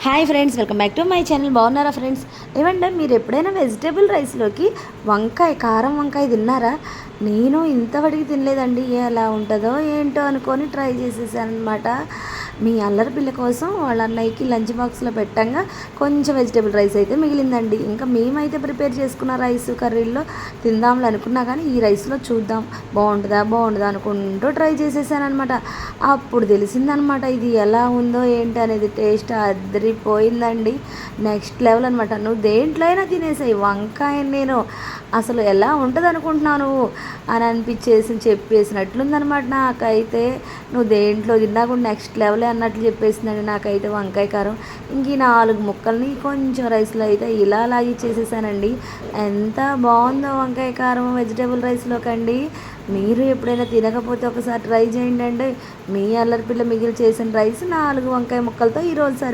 Hi friends, welcome back to my channel. బాగున్నారా friends? ఏమంటే మీరు ఎప్పుడైనా వెజిటేబుల్ రైస్లోకి కారం వంకాయ తిన్నారా? నేను ఇంతవరకు తినలేదండి. ఎలా ఉంటుందో ఏంటో అనుకొని ట్రై చేసేసాను అనమాట. మీ అల్లరి పిల్ల కోసం వాళ్ళ అన్నయ్యకి లంచ్ బాక్స్లో పెట్టంగా కొంచెం వెజిటేబుల్ రైస్ అయితే మిగిలిందండి. ఇంకా మేమైతే ప్రిపేర్ చేసుకున్న రైస్ కర్రీల్లో తిందాంలే అనుకున్నా, కానీ ఈ రైస్లో చూద్దాం బాగుంటుందా అనుకుంటూ ట్రై చేసేసాను అనమాట. అప్పుడు తెలిసిందనమాట ఇది ఎలా ఉందో ఏంటి అనేది. టేస్ట్ అదిరిపోయిందండి, నెక్స్ట్ లెవెల్ అనమాట. నువ్వు దేంట్లో అయినా తినేసాయి వంకాయ, నేను అసలు ఎలా ఉంటుంది అనుకుంటున్నావు నువ్వు అని చెప్పేసినట్లుందనమాట. నాకైతే నువ్వు దేంట్లో తిన్నా కూడా నెక్స్ట్ లెవెలే అన్నట్లు చెప్పేసిందండి నాకైతే వంకాయ కారం. ఇంక ఈ 4 ముక్కల్ని కొంచెం రైస్లో అయితే ఇలా లాగి చేసేసానండి. ఎంత బాగుందో వంకాయ కారం వెజిటేబుల్ రైస్లోకండి. మీరు ఎప్పుడైనా తినకపోతే ఒకసారి ట్రై చేయండి అండి. మీ అల్లరి పిల్ల మిగిలి చేసిన రైస్ 4 వంకాయ ముక్కలతో ఈరోజు సరి